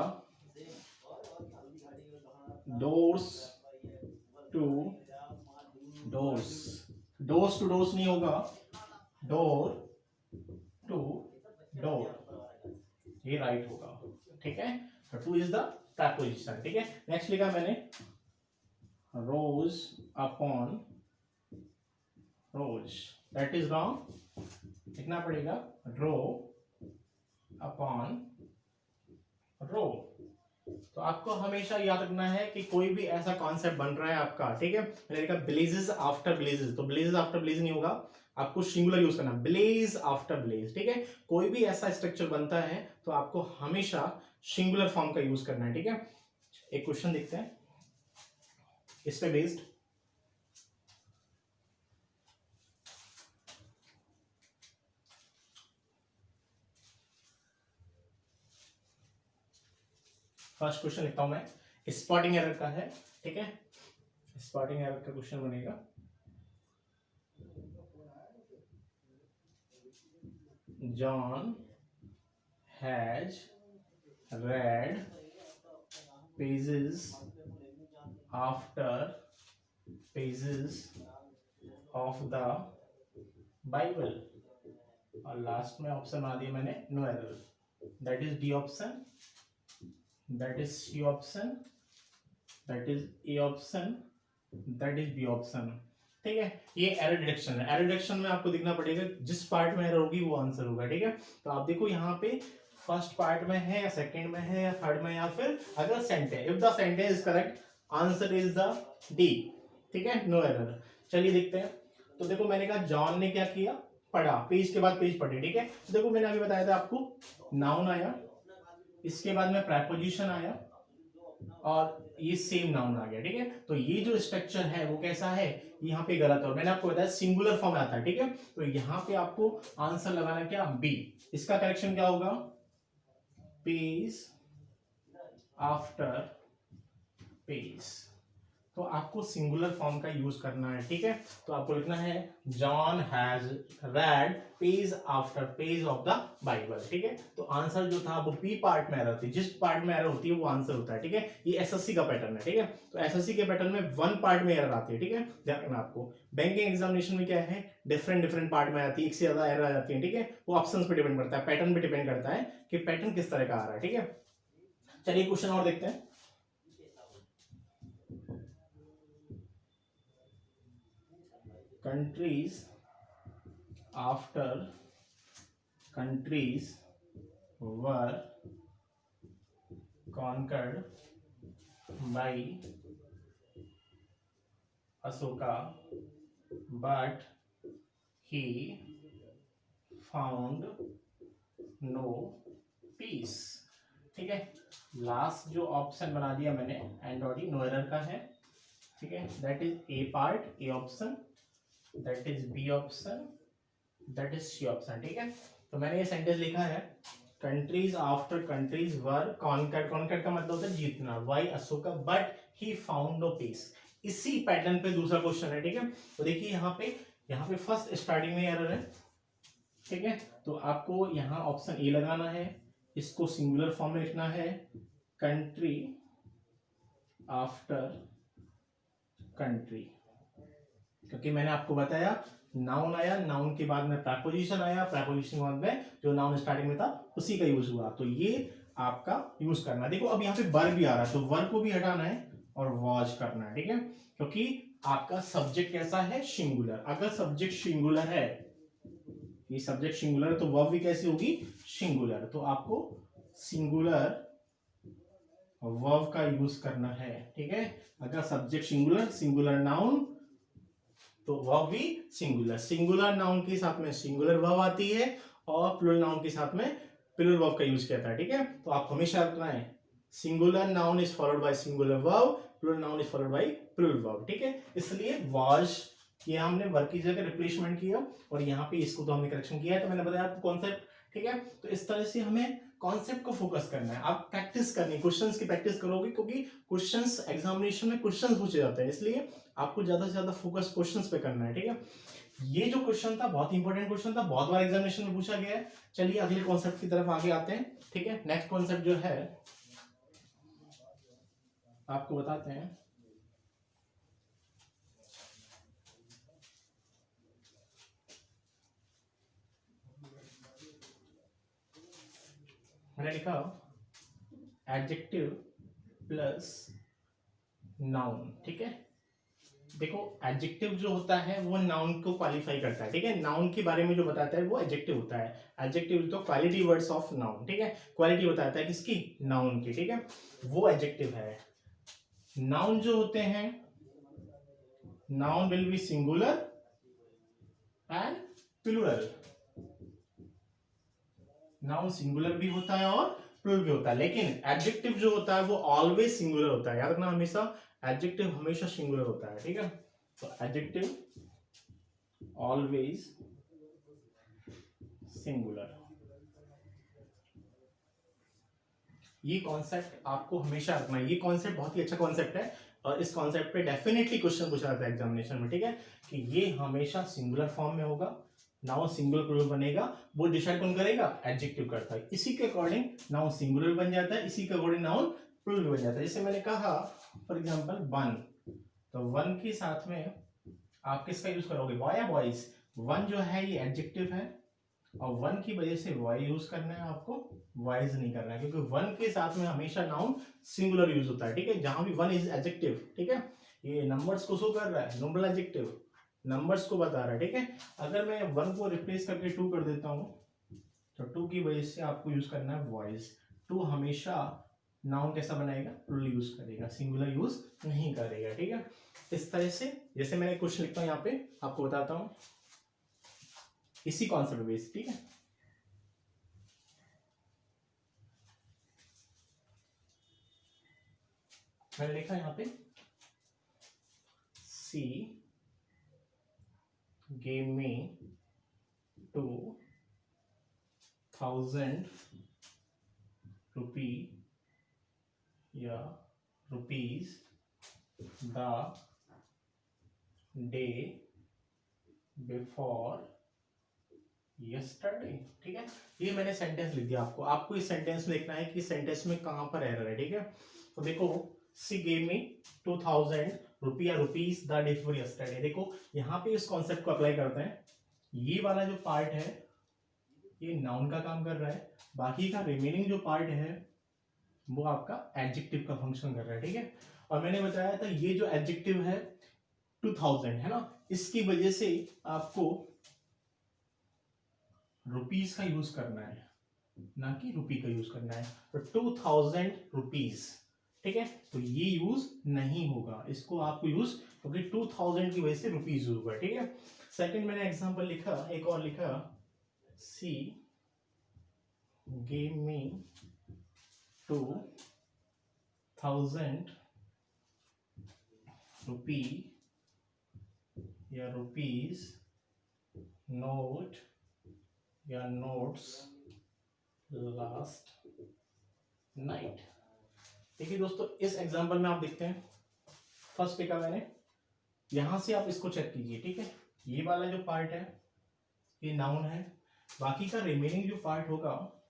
doors to doors, doors to doors नहीं होगा, डोर टू डोर, ये राइट होगा, ठीक है। टू इज द प्रेपोजिशन, ठीक है। नेक्स्ट लिखा मैंने rose upon rose, that is wrong, लिखना पड़ेगा रो अपॉन रो। तो आपको हमेशा याद रखना है कि कोई भी ऐसा कॉन्सेप्ट बन रहा है आपका, ठीक है। मैंने लिखा ब्लेजेस आफ्टर ब्लेजेस, तो ब्लेजेस आफ्टर ब्लेज नहीं होगा, आपको सिंगुलर यूज करना, ब्लेज आफ्टर ब्लेज, ठीक है। कोई भी ऐसा स्ट्रक्चर बनता है तो आपको हमेशा सिंगुलर फॉर्म का यूज करना है, ठीक है। एक क्वेश्चन देखते हैं इस पे बेस्ड। फर्स्ट क्वेश्चन लिखता हूं मैं, स्पॉटिंग एरर का है, ठीक है। स्पॉटिंग एरर का क्वेश्चन बनेगा, John has read pages after pages of the Bible, और लास्ट में ऑप्शन बना दिया मैंने no error, that is D option, that is C option, that is A option, that is B option, ठीक है। ये एरर डिटेक्शन है। Error detection में आपको दिखना पड़ेगा जिस पार्ट में एरर होगी वो आंसर होगा, ठीक है। तो आप देखो यहाँ पे फर्स्ट पार्ट में है या सेकंड में है या थर्ड में, या फिर अगर sentence, if the sentence is correct answer is the D, ठीक है, नो एरर। चलिए देखते हैं। तो देखो मैंने कहा जॉन ने क्या किया, पढ़ा, पेज के बाद पेज पढ़े, ठीक है। तो देखो मैंने अभी बताया था आपको, नाउन आया, इसके बाद में प्रेपोजिशन आया, और ये सेम नाउन आ गया, ठीक है। तो ये जो स्ट्रक्चर है वो कैसा है, यहाँ पे गलत है, और मैंने आपको बताया सिंगुलर फॉर्म आता है, ठीक है। तो यहाँ पे आपको आंसर लगाना क्या, बी। इसका करेक्शन क्या होगा, pays after pays। तो आपको सिंगुलर फॉर्म का यूज करना है, ठीक है। तो आपको लिखना है John has red page after page of the Bible, ठीक है। तो आंसर जो था वो बी पार्ट में एरर थी, जिस पार्ट में एरर होती है वो आंसर होता है, ठीक है। ये एसएससी का पैटर्न है, ठीक है। तो एसएससी के पैटर्न में वन पार्ट में एरर आती है, ठीक है। ध्यान रखना आपको। बैंकिंग एग्जामिनेशन में क्या है, डिफरेंट डिफरेंट पार्ट में आती है, एक से ज्यादा एरर आ जाती है, ठीक है। वो ऑप्शन पे डिपेंड करता है, पैटर्न पे डिपेंड करता है कि पैटर्न किस तरह का आ रहा है, ठीक है। चलिए क्वेश्चन और देखते हैं। countries after countries were conquered by Ashoka, but he found no peace, ठीक है। लास्ट जो ऑप्शन बना दिया मैंने एंड नो एरर का है, ठीक है। That is A part, A option, that is B option, that is C option, ठीक है। तो मैंने ये सेंटेंस लिखा है countries after countries were conquered, conquered का मतलब होता है जीतना, why Ashoka but he found no peace. इसी पैटर्न पे दूसरा क्वेश्चन है, ठीक है। तो देखिए यहाँ पे फर्स्ट स्टार्टिंग में एरर है, ठीक है। तो आपको यहाँ ऑप्शन ए लगाना है, इसको सिंगुलर फॉर्म में लिखना है कंट्री आफ्टर कंट्री, क्योंकि मैंने आपको बताया नाउन आया, नाउन के बाद में प्रेपोजिशन आया, प्रेपोजिशन के बाद में जो नाउन स्टार्टिंग में था उसी का यूज हुआ, तो ये आपका यूज करना। देखो अब यहाँ पे वर भी आ रहा है, तो वर को भी हटाना है और वॉज करना है, ठीक है। क्योंकि आपका सब्जेक्ट कैसा है, सिंगुलर। अगर सब्जेक्ट सिंगुलर है, ये सब्जेक्ट सिंगुलर है, तो वर्ब भी कैसी होगी, सिंगुलर। तो आपको सिंगुलर वर्ब का यूज करना है, ठीक है। अगर सब्जेक्ट सिंगुलर, सिंगुलर नाउन, तो वर्ब भी सिंगुलर। सिंगुलर नाउन के साथ में सिंगुलर वर्ब आती है और प्लूरल नाउन के साथ में प्लूरल वर्ब का यूज किया था, ठीक है। तो आप हमेशा रखना है singular noun is followed by singular verb, plural noun is followed by plural verb, ठीक है। इसलिए वाज ये हमने वर्ब की जगह रिप्लेसमेंट किया और यहाँ पे इसको तो हमने करेक्शन किया है। तो मैंने बताया आपको कॉन्सेप्ट, ठीक है। तो इस तरह से हमें कॉन्सेप्ट को फोकस करना है, आप प्रैक्टिस करनी, क्वेश्चंस की प्रैक्टिस करोगे, क्योंकि क्वेश्चंस एग्जामिनेशन में क्वेश्चंस पूछे जाते हैं, इसलिए आपको ज्यादा से ज्यादा फोकस क्वेश्चंस पे करना है, ठीक है। ये जो क्वेश्चन था बहुत इंपॉर्टेंट क्वेश्चन था, बहुत बार एग्जामिनेशन में पूछा गया है। चलिए अगले कॉन्सेप्ट की तरफ आगे आते हैं, ठीक है। नेक्स्ट कॉन्सेप्ट जो है आपको बताते हैं, मैंने लिखा एडजेक्टिव प्लस नाउन, ठीक है। देखो एडजेक्टिव जो होता है वो नाउन को क्वालिफाई करता है, ठीक है। नाउन के बारे में जो बताता है वो एडजेक्टिव होता है। एडजेक्टिव तो क्वालिटी वर्ड्स ऑफ नाउन, ठीक है। क्वालिटी बताता है किसकी, नाउन की, ठीक है। वो एडजेक्टिव है। नाउन जो होते हैं, noun will be singular and plural. Noun singular भी होता है और प्लूरल भी होता है, लेकिन एडजेक्टिव जो होता है वो ऑलवेज सिंगुलर होता है। याद रखना हमेशा एडजेक्टिव हमेशा सिंगुलर होता है, ठीक है। तो एडजेक्टिव ऑलवेज सिंगुलर, ये कॉन्सेप्ट आपको हमेशा रखना है। ये कॉन्सेप्ट बहुत ही अच्छा कॉन्सेप्ट है और इस कॉन्सेप्ट पे डेफिनेटली क्वेश्चन पूछा जाता है एग्जामिनेशन में, ठीक है। कि ये हमेशा सिंगुलर फॉर्म में होगा, नाउन सिंगुलर प्लूरल बनेगा, वो डिसाइड कौन करेगा, एडजेक्टिव करता है। इसी के अकॉर्डिंग नाउन सिंगुलर बन जाता है, इसी के अकॉर्डिंग नाउन प्लूरल बन जाता है। जैसे मैंने कहा फॉर एग्जांपल वन, तो वन के साथ में आप किसका यूज करोगे, बॉय या बॉयज। वन जो है ये एडजेक्टिव है और वन की वजह से वाई यूज करना है, आपको वाइज नहीं करना है, क्योंकि वन के साथ में हमेशा नाउन सिंगुलर यूज होता है, ठीक है। जहां भी वन इज एडजेक्टिव, ठीक है। ये नंबर्स को शो कर रहा है, नंबर एडजेक्टिव नंबर्स को बता रहा है, ठीक है। अगर मैं वन को रिप्लेस करके टू कर देता हूं, तो टू की वजह से आपको यूज करना है वॉइस। टू हमेशा नाउन कैसा बनाएगा, प्लूरल यूज करेगा, सिंगुलर यूज नहीं करेगा, ठीक है। इस तरह से जैसे मैंने क्वेश्चन लिखता हूं यहाँ पे आपको बताता हूं इसी कॉन्सेप्ट बेस, ठीक है। मैंने लिखा यहाँ पे सी gave me 2,000 रुपी या rupees the day before yesterday. ठीक है, ये मैंने सेंटेंस लिख दिया। आपको इस सेंटेंस में लिखना है कि सेंटेंस में कहां पर एरर है। ठीक है, तो देखो सी गेव मी 2000 रुपी या rupees the day before yesterday. देखो यहाँ पे इस कॉन्सेप्ट को अप्लाई करते हैं। ये वाला जो पार्ट है ये नाउन का काम कर रहा है, बाकी का रिमेनिंग जो पार्ट है वो आपका एडजेक्टिव का फंक्शन कर रहा है। ठीक है, और मैंने बताया था ये जो एडजेक्टिव है 2000 है ना, इसकी वजह से आपको रुपीज का यूज करना है, ना कि रुपी का यूज करना है। तो 2000 रुपीज, ठीक है, तो ये यूज नहीं होगा, इसको आपको यूज, क्योंकि 2000 की वजह से रुपीज यूज हुआ। ठीक है, सेकंड मैंने एग्जांपल लिखा, एक और लिखा, सी गेव मी 2000 रुपी या रुपीज नोट या नोट्स लास्ट नाइट। देखिए दोस्तों, इस एग्जांपल में आप देखते हैं, फर्स्ट लिखा मैंने, यहां से आप इसको चेक कीजिए। ठीक है, ये वाला जो पार्ट है ये नाउन है, बाकी का रिमेनिंग जो पार्ट होगा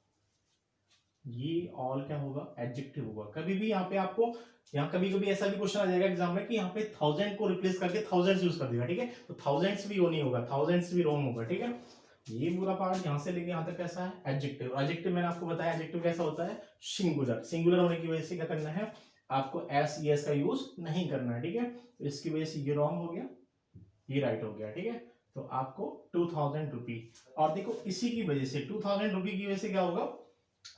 ये ऑल क्या होगा, एडजेक्टिव होगा। कभी भी यहाँ पे आपको, यहाँ कभी कभी ऐसा भी क्वेश्चन आ जाएगा एग्जाम में कि यहाँ पे 1000 को रिप्लेस करके थाउजेंड्स यूज कर देगा। ठीक है, तो थाउजेंड्स भी वो नहीं होगा, थाउजेंड्स भी रॉन्ग होगा। ठीक है, ये पूरा पार्ट यहाँ से लेके यहाँ तक कैसा है, एडजेक्टिव। एडजेक्टिव मैंने आपको बताया एडजेक्टिव कैसा होता है, सिंगुलर। सिंगुलर होने की वजह से क्या करना है, आपको एस यस का यूज नहीं करना है। ठीक है, तो इसकी वजह से ये रॉन्ग हो गया, ये राइट हो गया। ठीक है, तो आपको 2000 रुपी, और देखो इसी की वजह से 2000 रुपी की वजह से क्या होगा,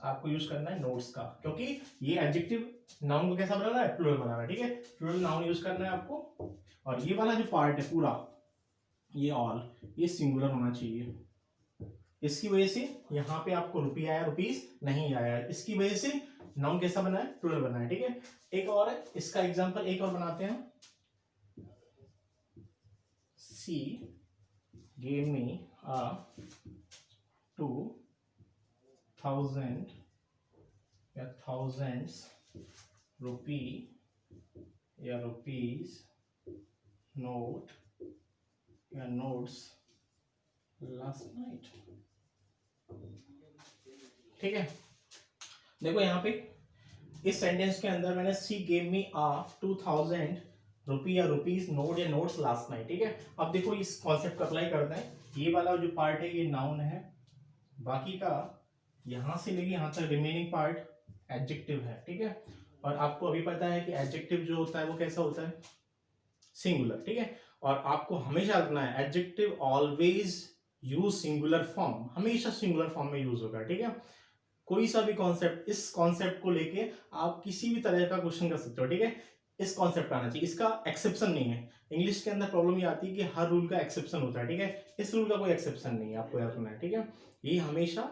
आपको यूज करना है नोट्स का, क्योंकि ये एडजेक्टिव नाउन को कैसा बनाना है, प्लूरल बनाना है। ठीक है, प्लूरल नाउन यूज करना है आपको, और ये वाला जो पार्ट है पूरा, ये ऑल, ये सिंगुलर होना चाहिए। इसकी वजह से यहाँ पे आपको रुपी आया, रुपीज नहीं आया, इसकी वजह से नाउन कैसा बना है, प्लूरल बना है। ठीक है, एक और है, इसका एग्जांपल एक और बनाते हैं, सी गेव मी 2000 या थाउजेंड्स रुपी या रुपीज नोट या नोट्स लास्ट नाइट। ठीक है, देखो यहाँ पे इस सेंटेंस के अंदर मैंने सी गेव मी 2000 रुपी या रुपीज नोट या नोट्स लास्ट नाइट। ठीक है, अब देखो इस कॉन्सेप्ट को अप्लाई करते हैं। ये वाला जो पार्ट है ये नाउन है, बाकी का यहां से लेके यहां तक रिमेनिंग पार्ट एडजेक्टिव है। ठीक है, और आपको अभी पता है कि एडजेक्टिव जो होता है वो कैसा होता है, सिंगुलर। ठीक है, और आपको हमेशा रखना है adjective always use singular form, हमेशा सिंगुलर फॉर्म में यूज होगा। ठीक है, कोई सा भी कॉन्सेप्ट, इस कॉन्सेप्ट को लेके आप किसी भी तरह का क्वेश्चन कर सकते हो। ठीक है, इस कॉन्सेप्ट आना चाहिए, इसका एक्सेप्शन नहीं है। इंग्लिश के अंदर प्रॉब्लम ये आती है कि हर रूल का एक्सेप्शन होता है। ठीक है, इस रूल का कोई एक्सेप्शन नहीं है, आपको याद रखना है। ठीक है, ये हमेशा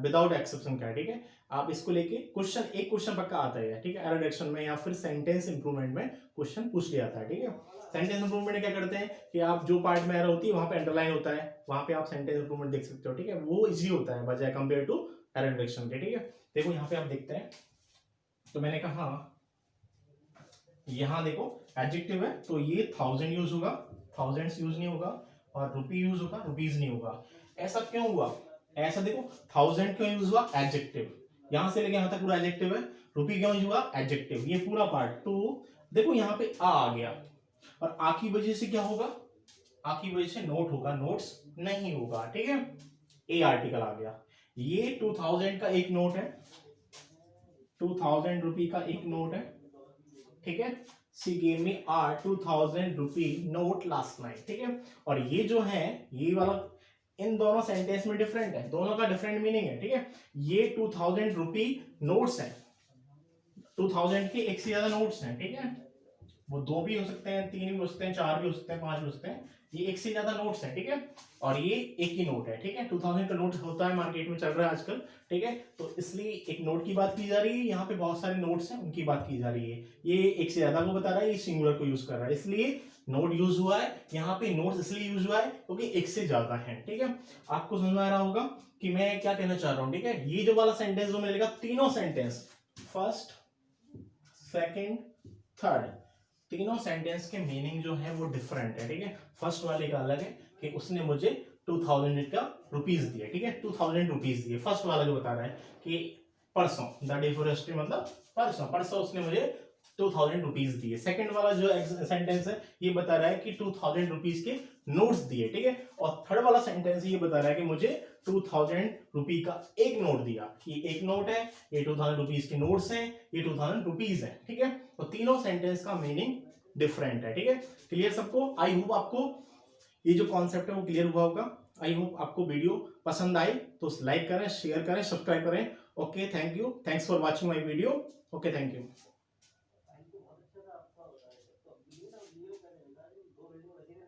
विदाउट एक्सेप्शन का है। ठीक है, आप इसको लेके क्वेश्चन, एक क्वेश्चन पक्का आता है। ठीक है, एरर डिटेक्शन में या फिर सेंटेंस इंप्रूवमेंट में क्वेश्चन पूछ लिया जाता है। ठीक है, सेंटेंस इंप्रूवमेंट में क्या करते हैं कि आप जो पार्ट में एरर होती है वहां पे अंडरलाइन होता है, वहां पे आप सेंटेंस इंप्रूवमेंट देख सकते हो। ठीक है, वो इजी होता है बजाय कंपेयर टू एरर डिटेक्शन के। ठीक है, देखो यहाँ पे आप देखते हैं, तो मैंने कहा यहाँ देखो एडजेक्टिव है तो ये 1000 यूज होगा, थाउजेंड्स यूज नहीं होगा, और रुपी यूज होगा, रुपीज नहीं होगा। ऐसा क्यों हुआ, ऐसा देखो 1000 क्यों यूज हुआ, एडजेक्टिव, यहां से लेके यहां तक पूरा एडजेक्टिव है। रुपी क्यों यूज हुआ, एडजेक्टिव, ये पूरा पार्ट टू। देखो यहाँ पे आ गया, और आ की वजह से क्या होगा, आ की वजह से नोट होगा, नोट्स नहीं होगा। ठीक है, ए आर्टिकल आ गया, ये 2000 का एक नोट है, 2000 रुपी का एक नोट है। ठीक है, सी gave me 2000 rupee note last night. ठीक है, और ये जो है ये वाला इन दोनों सेंटेंस में डिफरेंट है, दोनों का डिफरेंट मीनिंग है। ठीक है, ये 2000 रुपी नोट्स हैं, 2000 के एक से ज्यादा नोट्स हैं। ठीक है, वो दो भी हो सकते हैं, तीन भी हो सकते हैं, चार भी हो सकते हैं, पांच भी हो सकते हैं, ये एक से ज्यादा नोट्स हैं। ठीक है, और ये एक ही नोट है। ठीक है, 2000 का नोट होता है, मार्केट में चल रहा है आजकल। ठीक है, तो इसलिए एक नोट की बात की जा रही है, यहाँ पे बहुत सारे नोट्स हैं उनकी बात की जा रही है। ये एक से ज्यादा को बता रहा है, ये सिंगुलर को यूज कर रहा है, इसलिए नोट यूज हुआ है। यहाँ पे नोट्स इसलिए यूज हुआ है क्योंकि एक से ज्यादा है। ठीक है, आपको समझ में आ रहा होगा कि मैं क्या कहना चाह रहा हूं, ठीक है। ये जो वाला सेंटेंस जो मिलेगा, तीनों सेंटेंस फर्स्ट सेकंड थर्ड, तीनों सेंटेंस के मीनिंग जो है वो डिफरेंट है, ठीक है। फर्स्ट वाले का अलग है कि उसने मुझे 2000 का रुपीज दिए, ठीक है, 2000 रुपीज दिए। फर्स्ट वाला जो बता रहा है कि परसों, द डे फॉर हिस्ट्री मतलब परसों, परसों उसने मुझे 2000 रुपीज दिए। सेकंड वाला जो सेंटेंस है ये बता रहा है कि 2000 रुपीज के नोट्स दिए, ठीक है। और थर्ड वाला सेंटेंस ये बता रहा है कि मुझे 2000 रुपी का एक नोट दिया। ये एक नोट है, ये 2000 रुपीज के नोट्स हैं, ये 2000 रुपीज है, ठीक है। तो तीनों सेंटेंस का मीनिंग डिफरेंट है, ठीक है। क्लियर सबको? आई होप आपको ये जो कॉन्सेप्ट है वो क्लियर हुआ होगा। आई होप आपको वीडियो पसंद आई, तो लाइक करें, शेयर करें, सब्सक्राइब करें। Okay, thank you, thanks for watching my video. Okay, thank you.